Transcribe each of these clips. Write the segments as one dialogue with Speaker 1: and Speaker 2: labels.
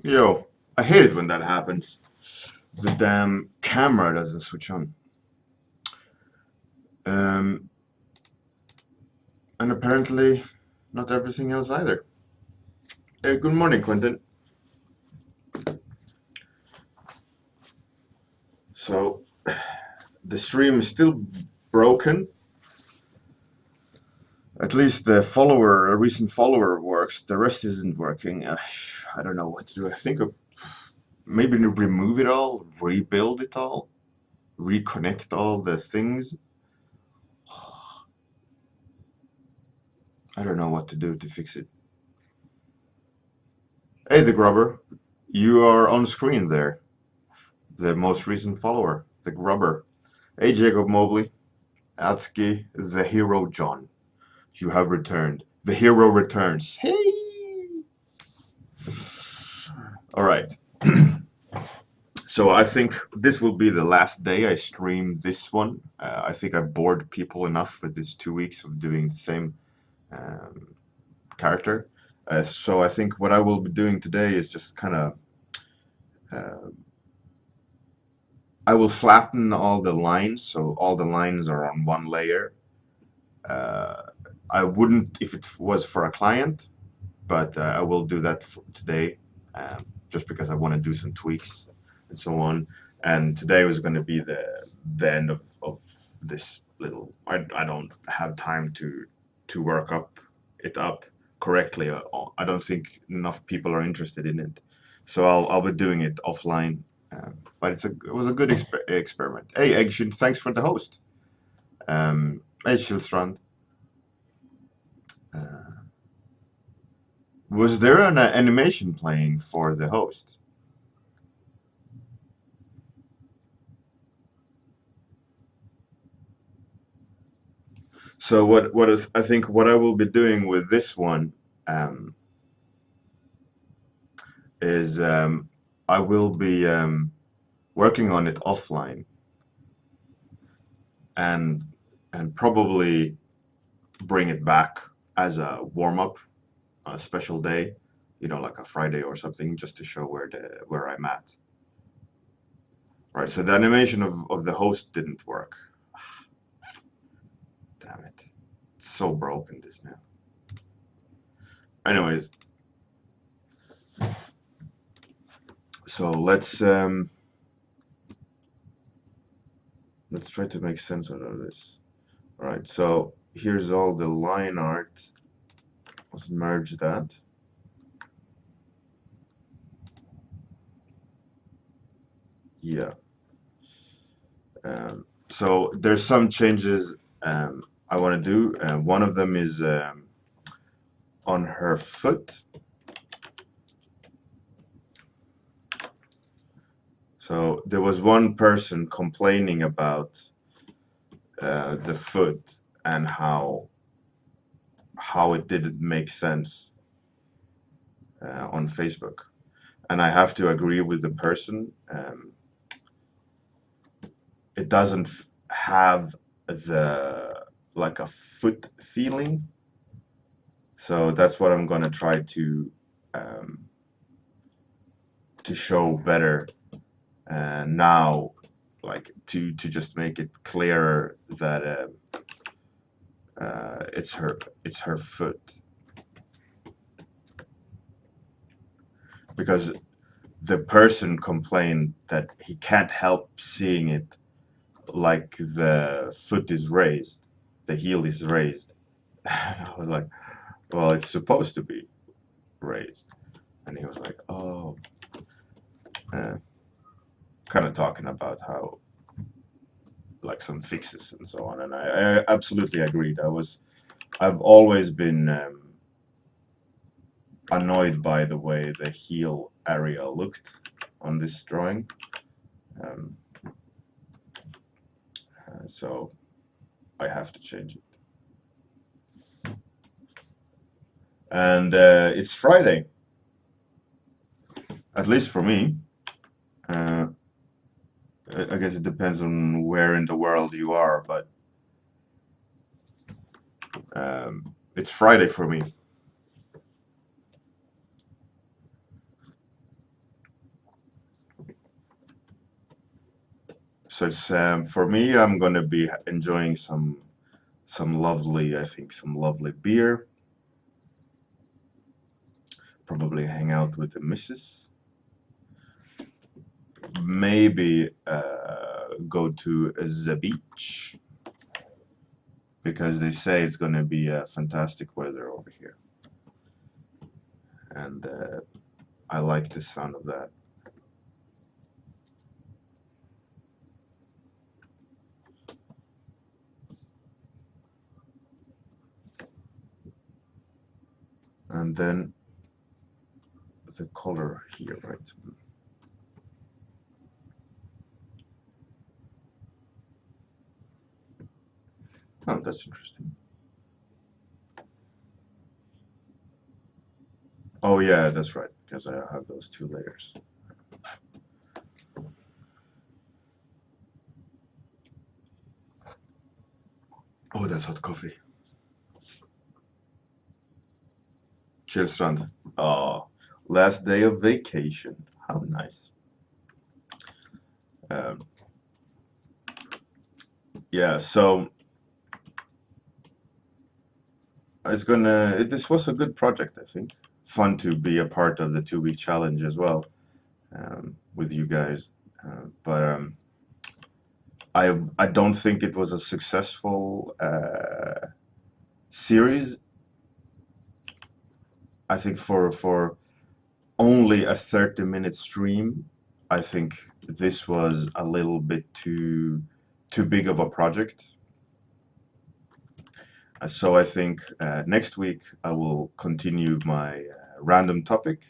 Speaker 1: Yo, I hate it when that happens. The damn camera doesn't switch on. Um, and apparently not everything else either. Hey, good morning, Quentin. So, the stream is still broken. At least the follower, a recent follower works. The rest isn't working. I don't know what to do. I think maybe remove it all, rebuild it all, reconnect all the things. I don't know what to do to fix it. Hey, the grubber. You are on screen there. The most recent follower, the grubber. Hey, Jacob Mobley. Atski, the hero John. You have returned. The hero returns. Hey! Alright. So I think this will be the last day I stream this one. I think I bored people enough with these 2 weeks of doing the same um, character. So I think what I will be doing today is just kind of uh, I will flatten all the lines, so all the lines are on one layer. Uh, I wouldn't if it was for a client, but I will do that for today, just because I want to do some tweaks and so on. And today was going to be the end of this little. I don't have time to work it up correctly. I don't think enough people are interested in it, so I'll be doing it offline. But it was a good experiment. Hey, Eggshin, thanks for the host. Hey, Shilstrand. Uh, was there an animation playing for the host? So what is I think what I will be doing with this one um, is I will be working on it offline and probably bring it back as a warm up, a special day, like a Friday or something, just to show where I'm at. Right. So the animation of the host didn't work. Damn it! It's so broken this now. Anyways, so let's try to make sense out of this. All right, so here's all the line art. Let's merge that. Yeah. So there's some changes I want to do. One of them is on her foot. So there was one person complaining about the foot and how it didn't make sense on Facebook, and I have to agree with the person. It doesn't have the like a foot feeling, so that's what I'm gonna try um, to show better now, like to just make it clearer that it's her foot, because the person complained that he can't help seeing it like the foot is raised, the heel is raised. I was like, well, it's supposed to be raised. And he was like, oh, uh, kind of talking about how, like, some fixes and so on. And I absolutely agreed. I've always been annoyed by the way the heel area looked on this drawing. Um, so I have to change it. And it's Friday, at least for me. Uh, I guess it depends on where in the world you are, but it's Friday for me. So it's for me. I'm gonna be enjoying some lovely, I think, some lovely beer. Probably hang out with the missus. Maybe go to the beach because they say it's gonna be fantastic weather over here, and I like the sound of that. And then the color here, right? Oh, that's interesting. Oh yeah, that's right, because I have those two layers. Oh, that's hot coffee. Chillstrand. Oh, last day of vacation. How nice. Um, yeah, so this was a good project, I think. Fun to be a part of the 2 week challenge as well, with you guys. But I don't think it was a successful series. I think for only a 30-minute stream, I think this was a little bit too big of a project. So I think next week I will continue my random topic.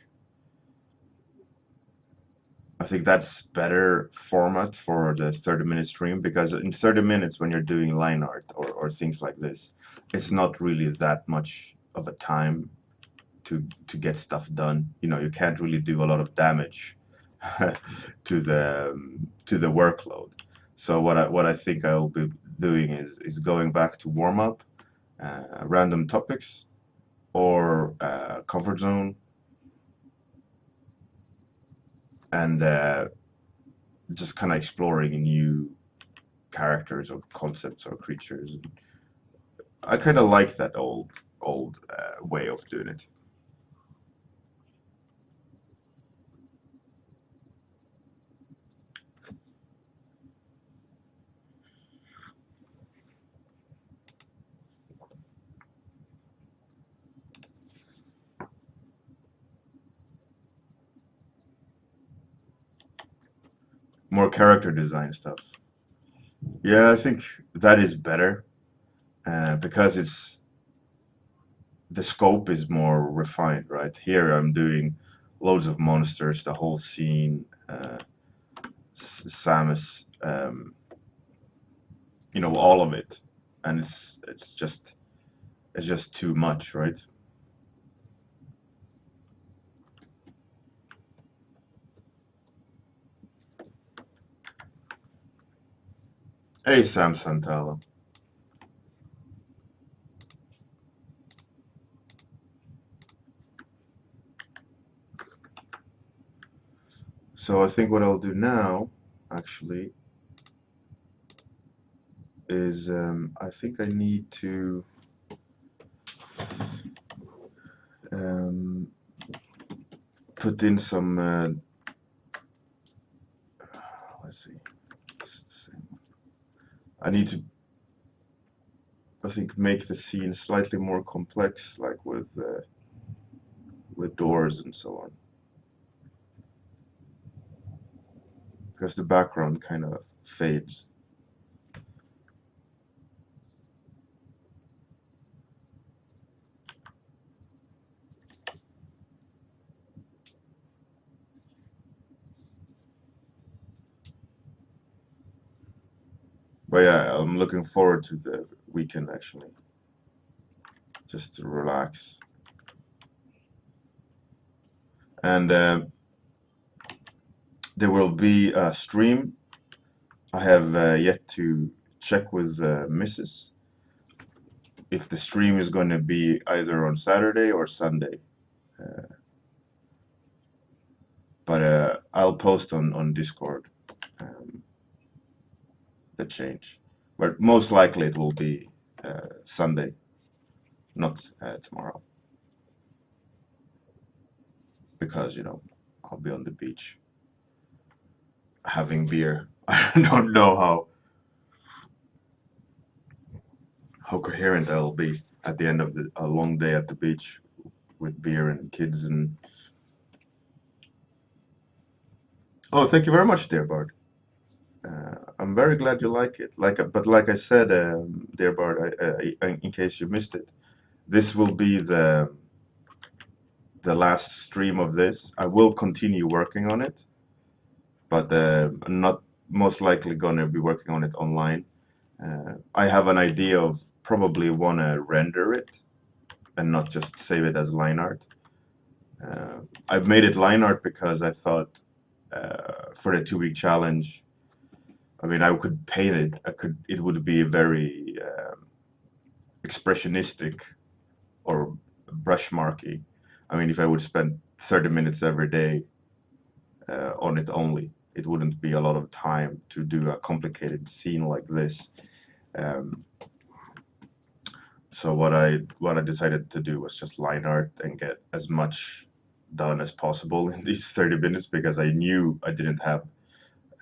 Speaker 1: I think that's better format for the 30-minute stream, because in 30 minutes when you're doing line art or things like this, it's not really that much of a time to get stuff done. You can't really do a lot of damage to the workload. So what I think I'll be doing is going back to warm up, random topics, or comfort zone, and just kind of exploring new characters or concepts or creatures. I kind of like that old way of doing it. More character design stuff. Yeah, I think that is better, because the scope is more refined, right? Here I'm doing loads of monsters, the whole scene, Samus, all of it, and it's just too much, right? Hey, Sam Santala. So I think what I'll do now, actually, is I think I need to um, put in some. Let's see. I need to, I think, make the scene slightly more complex, like with doors and so on, because the background kind of fades. But yeah, I'm looking forward to the weekend, actually, just to relax. And there will be a stream. I have yet to check with Mrs. if the stream is going to be either on Saturday or Sunday. Uh, but I'll post on Discord. Um, the change. But most likely it will be Sunday, not tomorrow, because I'll be on the beach having beer. I don't know how coherent I'll be at the end of a long day at the beach with beer and kids and. Oh, thank you very much, dear Bard. I'm very glad you like it. But like I said, dear Bard, in case you missed it, this will be the last stream of this. I will continue working on it, but I'm not most likely gonna be working on it online. I have an idea of probably wanna render it and not just save it as line art. I've made it line art because I thought for the 2-week challenge, I mean, I could paint it. It would be very expressionistic or brush marky. I mean, if I would spend 30 minutes every day on it only, it wouldn't be a lot of time to do a complicated scene like this. So what I decided to do was just line art and get as much done as possible in these 30 minutes, because I knew I didn't have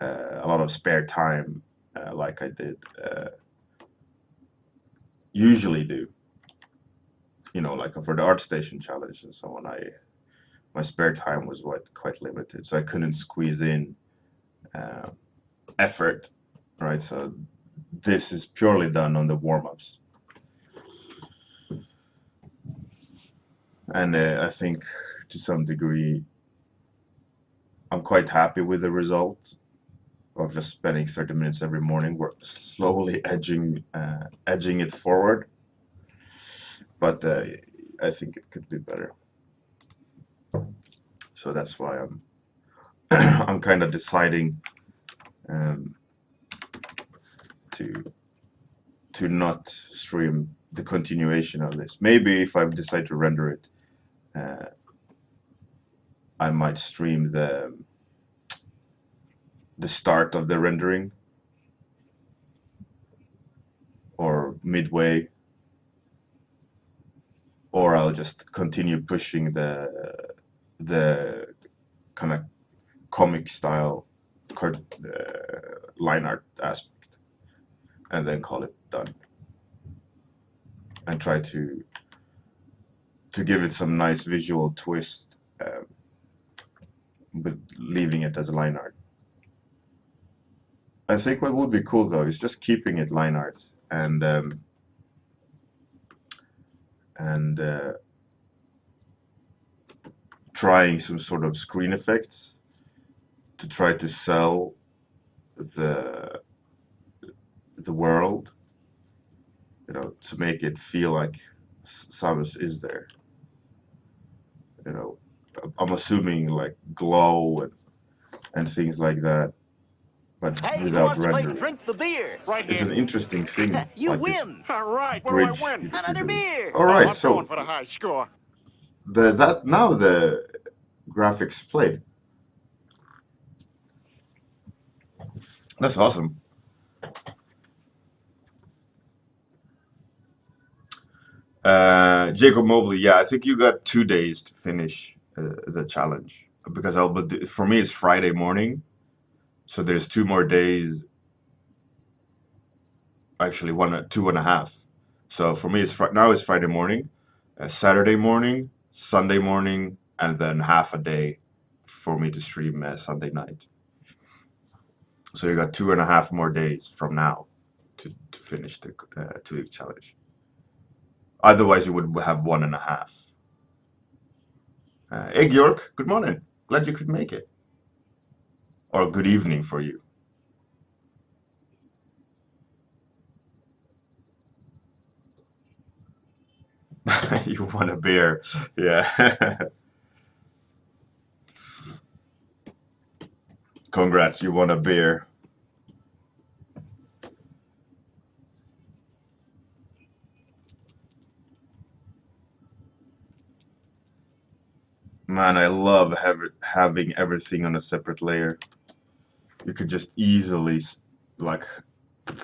Speaker 1: a lot of spare time like I did usually do. Like for the ArtStation challenge and so on, my spare time was quite limited, so I couldn't squeeze in effort, right? So this is purely done on the warm-ups. And I think to some degree I'm quite happy with the result of just spending 30 minutes every morning. We're slowly edging it forward, but I think it could be better. So that's why I'm kind of deciding to not stream the continuation of this. Maybe if I decide to render it, I might stream the start of the rendering or midway, or I'll just continue pushing the kind of comic style line art aspect and then call it done, and try to give it some nice visual twist with leaving it as line art. I think what would be cool though is just keeping it line art and trying some sort of screen effects to try to sell the world, to make it feel like Samus is there. I'm assuming like glow and things like that, but
Speaker 2: hey,
Speaker 1: without rendering.
Speaker 2: Drink the beer.
Speaker 3: Right
Speaker 1: It's
Speaker 3: here.
Speaker 1: an interesting thing.
Speaker 2: You
Speaker 1: like
Speaker 2: win.
Speaker 3: All right, what
Speaker 1: bridge
Speaker 3: do I win?
Speaker 2: Another beer.
Speaker 1: All right,
Speaker 3: I'm
Speaker 1: so
Speaker 3: going for the high score.
Speaker 1: now the graphics played. That's awesome. Jacob Mobley, yeah, I think you got 2 days to finish the challenge, because for me it's Friday morning, so there's 2 more days. Actually, 2.5. So for me, now it's Friday morning, Saturday morning, Sunday morning, and then half a day for me to stream Sunday night. So you got 2.5 more days from now to finish the 2-week challenge. Otherwise, you would have 1.5. Hey, Georg, good morning. Glad you could make it. Or good evening for you. You want a beer. Yeah. Congrats, you won a beer. Man, I love having everything on a separate layer. You could just easily like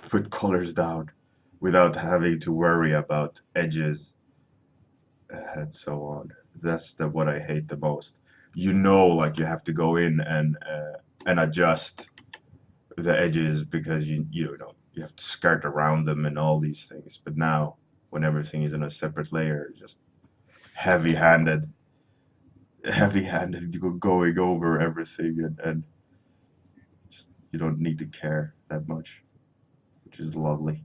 Speaker 1: put colors down without having to worry about edges and so on. That's what I hate the most. Like you have to go in and adjust the edges because you have to skirt around them and all these things. But now, when everything is in a separate layer, just heavy-handed, heavy-handed, you go going over everything, and just you don't need to care that much, which is lovely.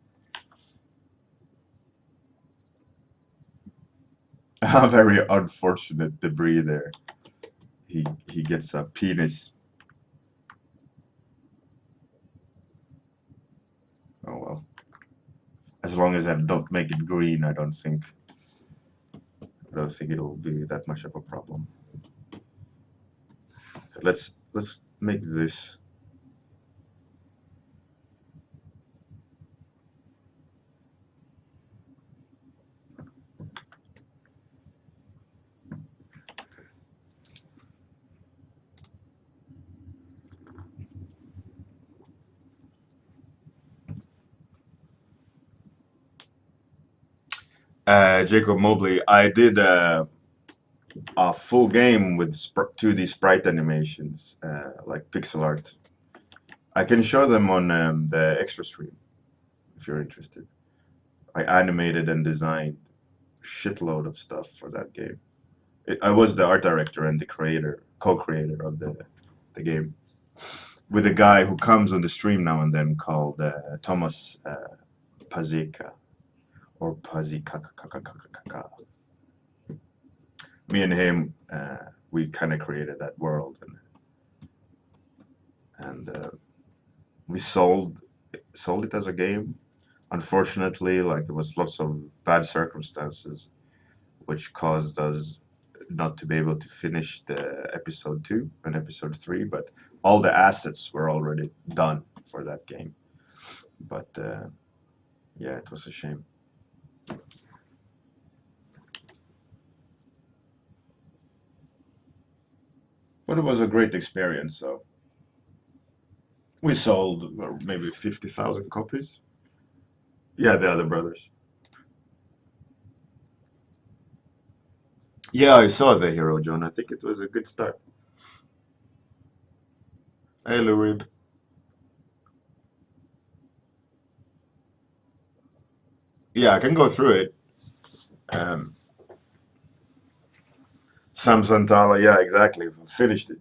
Speaker 1: A very unfortunate debris there. He gets a penis. Oh well. As long as I don't make it green, I don't think it'll be that much of a problem. Let's make this. Jacob Mobley, I did a full game with 2D sprite animations, like pixel art. I can show them on the extra stream if you're interested. I animated and designed a shitload of stuff for that game. I was the art director and the co-creator of the game, with a guy who comes on the stream now and then called Thomas Pazika or Pazika. Me and him, we kind of created that world, and we sold it as a game. Unfortunately, like there was lots of bad circumstances, which caused us not to be able to finish the episode 2 and episode 3, but all the assets were already done for that game. But yeah, it was a shame. But it was a great experience. So we sold maybe 50,000 copies. Yeah, the other brothers. Yeah, I saw the hero, John. I think it was a good start. Hey, Lurib. Yeah, I can go through it. Um, Sam Santala, yeah, exactly. Finished it.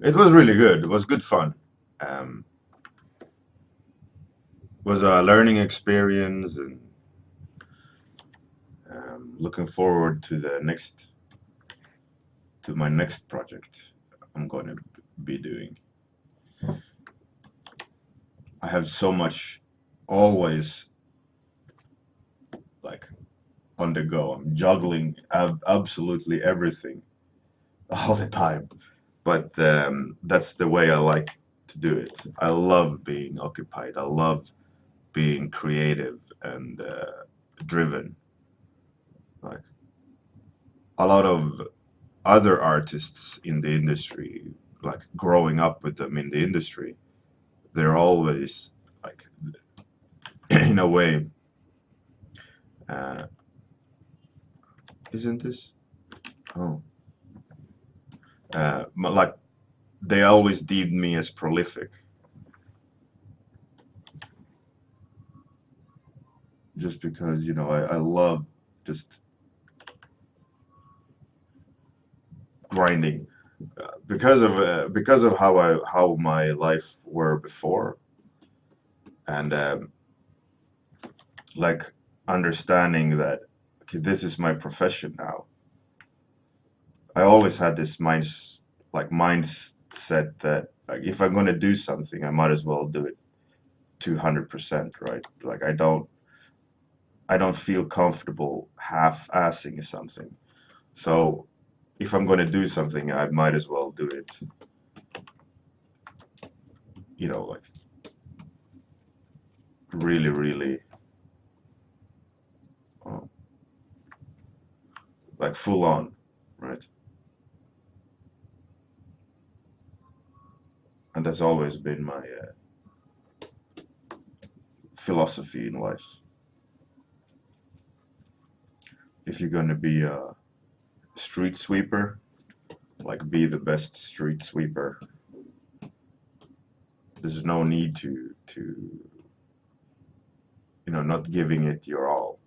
Speaker 1: It was really good. It was good fun. Um, was a learning experience, and looking forward to my next project I'm going to be doing. I have so much always like on the go. I'm juggling absolutely everything all the time, but that's the way I like to do it. I love being occupied. I love being creative and driven. Like a lot of other artists in the industry, like growing up with them in the industry, they're always like, in a way, uh, isn't this? Oh, like they always deemed me as prolific, just because I love just grinding, because of how my life were before, and like understanding that, okay, this is my profession now. I always had this mindset that, like, if I'm gonna do something, I might as well do it 200%, right? Like I don't feel comfortable half-assing something. So if I'm gonna do something, I might as well do it, like really, really, uh, like full on, right? And that's always been my philosophy in life. If you're gonna be a street sweeper, like be the best street sweeper. There's no need to not giving it your all.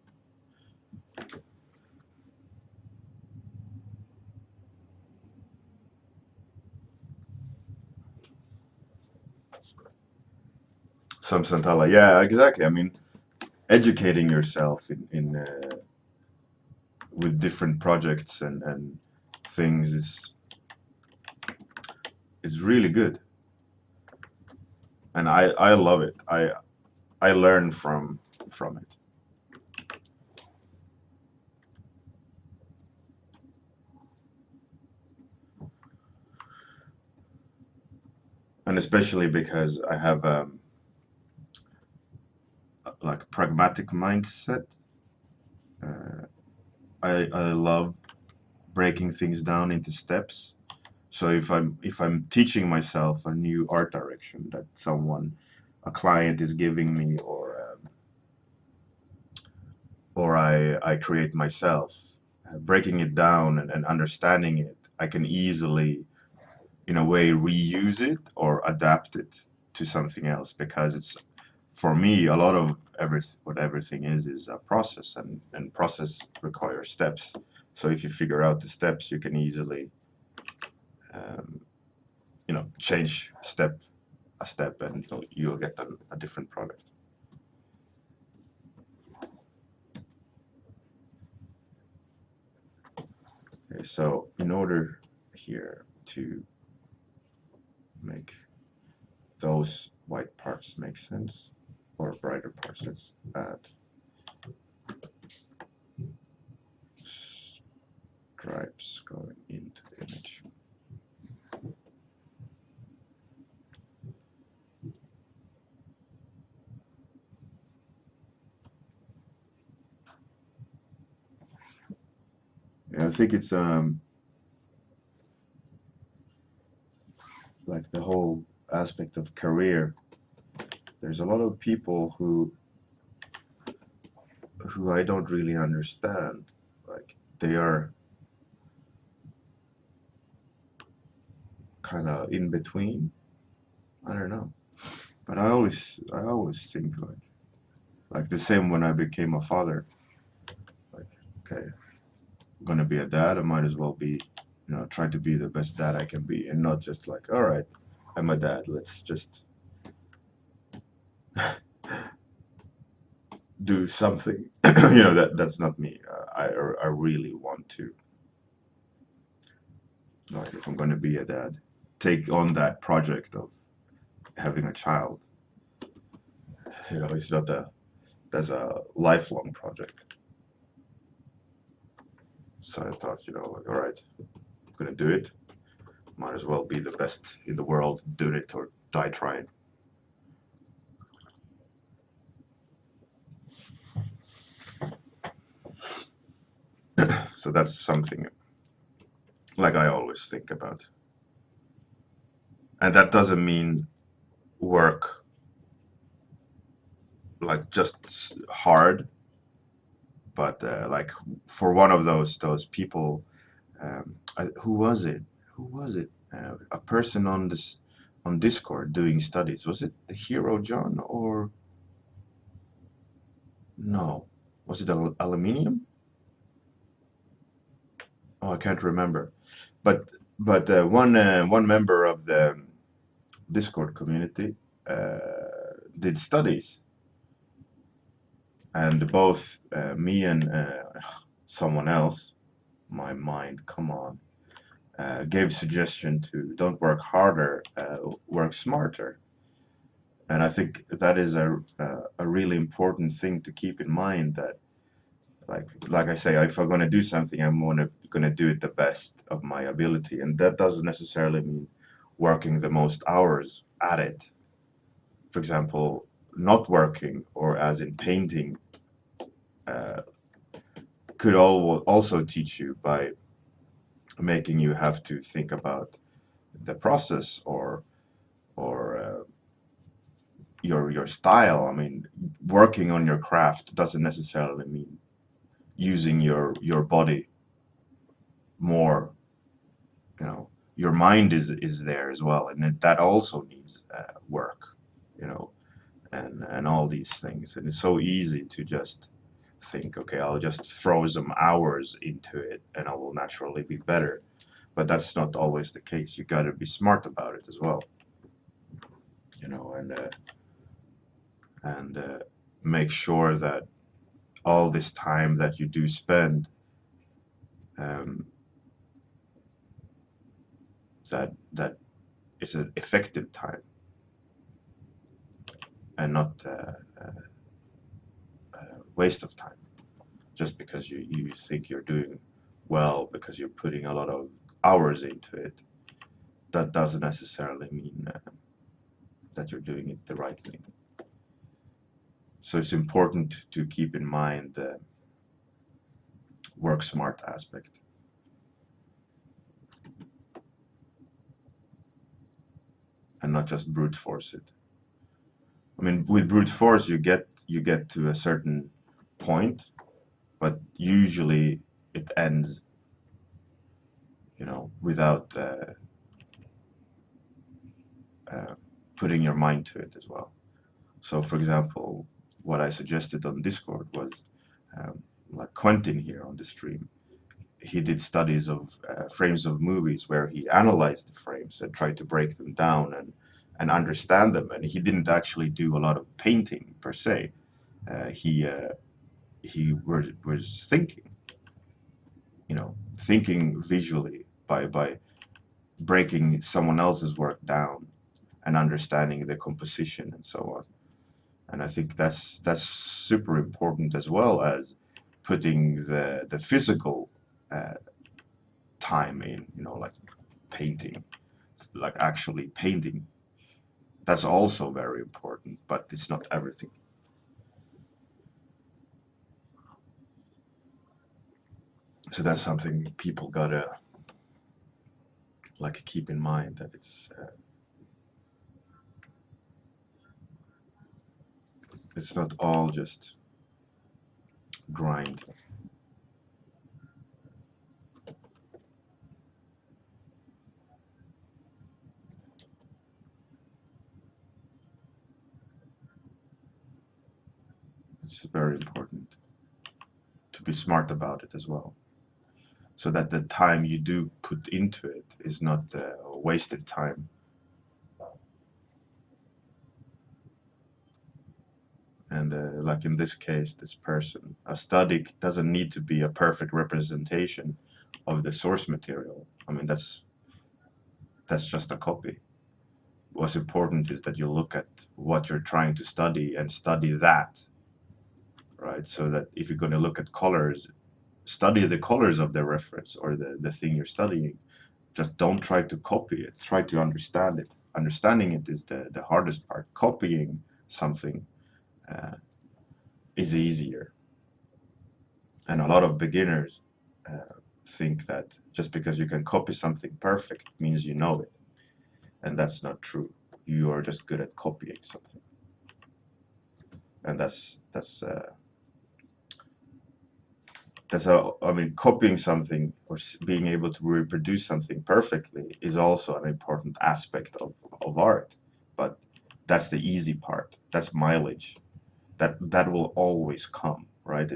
Speaker 1: Some Santala, yeah, exactly. I mean, educating yourself in with different projects and things is really good, and I love it. I learn from it. And especially because I have like pragmatic mindset. Uh, I love breaking things down into steps. So if I'm teaching myself a new art direction that a client is giving me, or I create myself, breaking it down and understanding it, I can easily, in a way, reuse it or adapt it to something else, because it's, for me, a lot of what everything is a process, and process requires steps. So if you figure out the steps, you can easily um, change a step, and you'll get a different product. Okay, so in order here to make those white parts make sense, or brighter parts, let's add stripes going into the image. Yeah, I think it's like the whole aspect of career. There's a lot of people who I don't really understand. Like, they are kind of in between. I don't know. But I always think like the same when I became a father. Like, okay, I'm gonna be a dad. I might as well be, try to be the best dad I can be, and not just like, all right, I'm a dad. Let's just do something. That's not me. I really want to, like, if I'm gonna be a dad, take on that project of having a child. It's not that's a lifelong project. So I thought, like, all right, I'm gonna do it. Might as well be the best in the world, do it or die trying. So that's something like I always think about. And that doesn't mean work like just hard, but like for one of those people, who was it? Who was it? A person on Discord doing studies. Was it the hero John, or no? Was it aluminium? Oh, I can't remember. But one member of the Discord community did studies, and both me and someone else, my mind, come on, gave suggestion to don't work harder, work smarter. And I think that is a really important thing to keep in mind, that like I say, if I'm going to do something, I'm going to do it the best of my ability, and that doesn't necessarily mean working the most hours at it. For example, not working, or as in painting, uh, could also teach you by making you have to think about the process, or or your style. I mean, working on your craft doesn't necessarily mean using your body more. You know, your mind is there as well, and that also needs work. You know, and all these things. And it's so easy to just think, okay, I'll just throw some hours into it, and I will naturally be better. But that's not always the case. You got to be smart about it as well. You know, and make sure that all this time that you do spend, um, that it's an effective time and not waste of time just because you think you're doing well because you're putting a lot of hours into it. That doesn't necessarily mean that you're doing it the right thing. So it's important to keep in mind the work smart aspect. And not just brute force it. I mean, with brute force, you get to a certain point, but usually it ends, you know, without putting your mind to it as well. So, for example, what I suggested on Discord was like Quentin here on the stream. He did studies of frames of movies where he analyzed the frames and tried to break them down and understand them. And he didn't actually do a lot of painting per se. He was thinking, you know, thinking visually by breaking someone else's work down and understanding the composition and so on. And I think that's super important, as well as putting the physical time in, you know, like painting, like actually painting. That's also very important, but it's not everything. So that's something people gotta like keep in mind, that it's not all just grind. It's very important to be smart about it as well, so that the time you do put into it is not wasted time. And like in this case, this person, a study doesn't need to be a perfect representation of the source material. I mean, that's just a copy. What's important is that you look at what you're trying to study and study that, right? So that if you're going to look at colors, study the colors of the reference or the thing you're studying. Just don't try to copy it. Try to understand it. Understanding it is the hardest part. Copying something uh, is easier. And a lot of beginners think that just because you can copy something perfect means you know it. And that's not true. You are just good at copying something. And I mean, copying something or being able to reproduce something perfectly is also an important aspect of art. But that's the easy part. That's mileage. That will always come, right?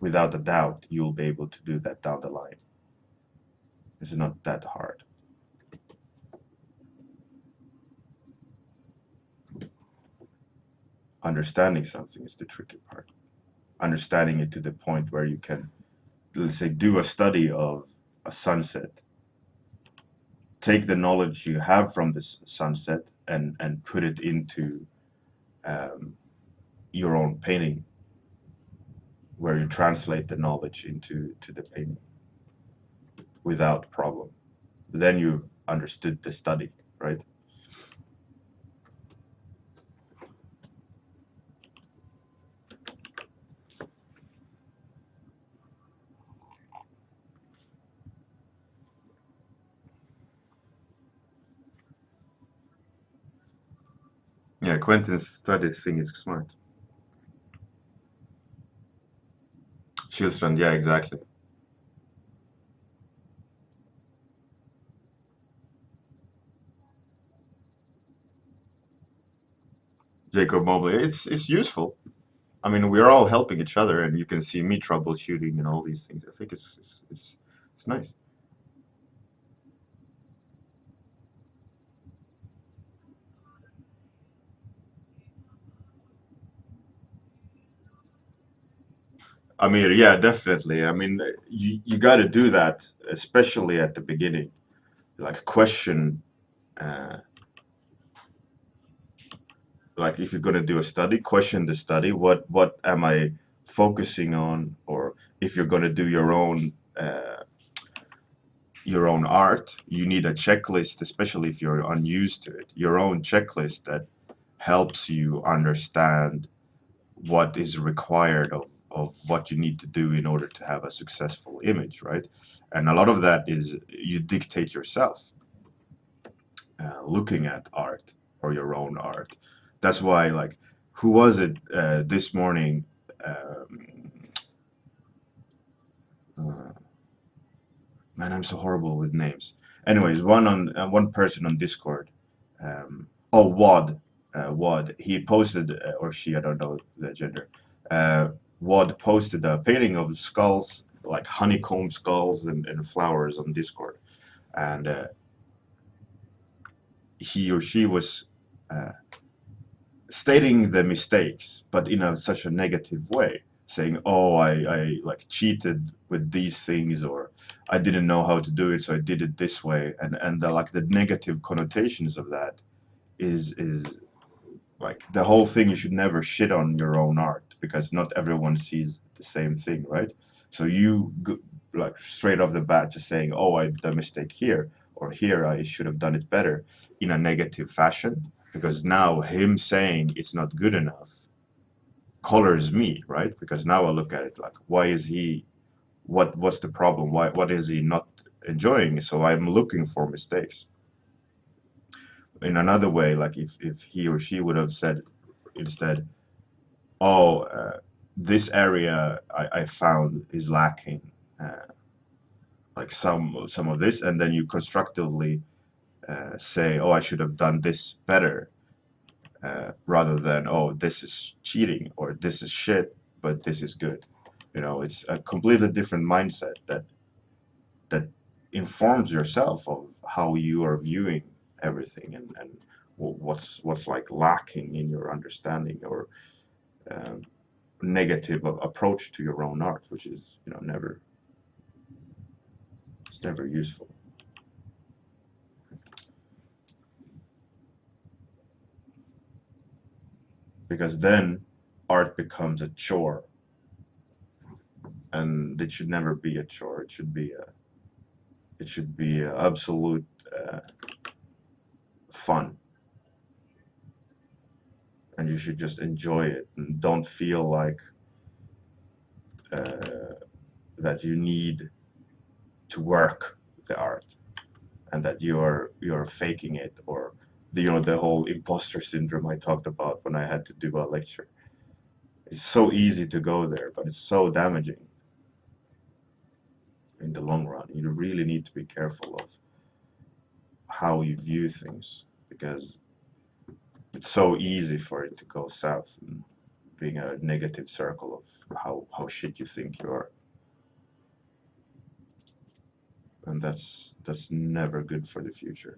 Speaker 1: Without a doubt, you'll be able to do that down the line. It's not that hard. Understanding something is the tricky part. Understanding it to the point where you can, let's say, do a study of a sunset, take the knowledge you have from this sunset and put it into um, your own painting, where you translate the knowledge into the painting without problem. Then you've understood the study, right? Yeah, Quentin's study thing is smart. Schillstrand, yeah, exactly. Jacob Mobley, it's useful. I mean, we're all helping each other, and you can see me troubleshooting and all these things. I think it's nice. I mean, yeah, definitely. I mean, you got to do that, especially at the beginning. Like question, uh, like if you're gonna do a study, question the study. What am I focusing on? Or if you're gonna do your own art, you need a checklist, especially if you're unused to it. Your own checklist that helps you understand what is required of what you need to do in order to have a successful image, right? And a lot of that is you dictate yourself, looking at art or your own art. That's why, like, who was it this morning? Um, uh, Man, I'm so horrible with names. Anyways, one person on Discord. Oh, Wad. He posted, or she, I don't know the gender. Uh, Wad posted a painting of skulls, like honeycomb skulls and flowers on Discord, and he or she was uh, stating the mistakes, but in such a negative way, saying, "Oh, I like cheated with these things," or "I didn't know how to do it, so I did it this way," and like the negative connotations of that is like the whole thing. You should never shit on your own art because not everyone sees the same thing, right? So like straight off the bat just saying, "Oh, I did a mistake here," or "Here I should have done it better," in a negative fashion, because now him saying it's not good enough colors me, right? Because now I look at it like, why is he? What's the problem? What is he not enjoying? So I'm looking for mistakes. In another way, like if he or she would have said instead, "Oh, this area I found is lacking, uh, like some of this," and then you constructively say, "Oh, I should have done this better," rather than, "Oh, this is cheating," or "This is shit, but this is good." You know, it's a completely different mindset that informs yourself of how you are viewing everything, and what's like lacking in your understanding or um, negative approach to your own art, which is, never, it's never useful, because then art becomes a chore, and it should never be a chore. It should be absolute uh, fun, and you should just enjoy it and don't feel like uh, that you need to work the art, and that you're faking it, or the whole imposter syndrome I talked about when I had to do a lecture. It's so easy to go there, but it's so damaging in the long run. You really need to be careful of how you view things, because it's so easy for it to go south and being a negative circle of how shit you think you are. And that's never good for the future.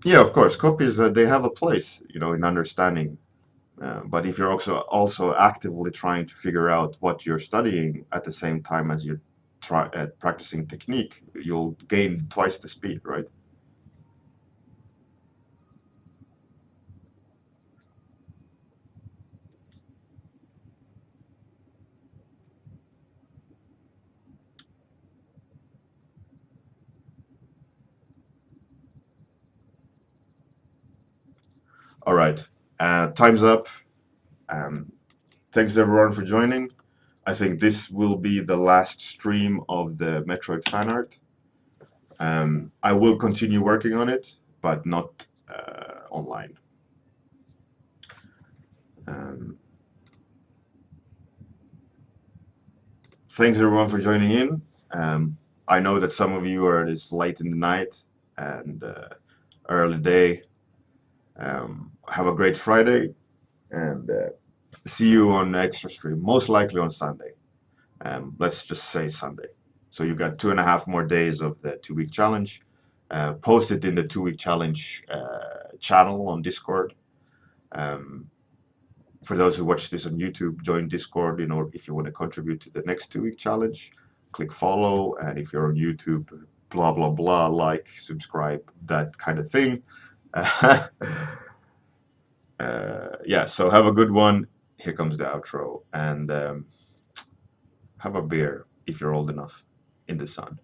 Speaker 1: Yeah, of course, copies, they have a place, in understanding. But if you're also actively trying to figure out what you're studying at the same time as you're practicing technique, you'll gain twice the speed, right? All right, time's up. Thanks everyone for joining. I think this will be the last stream of the Metroid fan art. I will continue working on it, but not online. Um, thanks everyone for joining in. I know that some of you are this late in the night and early day. Have a great Friday, and see you on extra stream, most likely on Sunday. Let's just say Sunday. So you got 2.5 more days of the 2-week challenge. Post it in the 2-week challenge channel on Discord. For those who watch this on YouTube, join Discord. You know, if you want to contribute to the next 2-week challenge, click follow. And if you're on YouTube, blah blah blah, like, subscribe, that kind of thing. Yeah. So have a good one. Here comes the outro, and have a beer if you're old enough in the sun.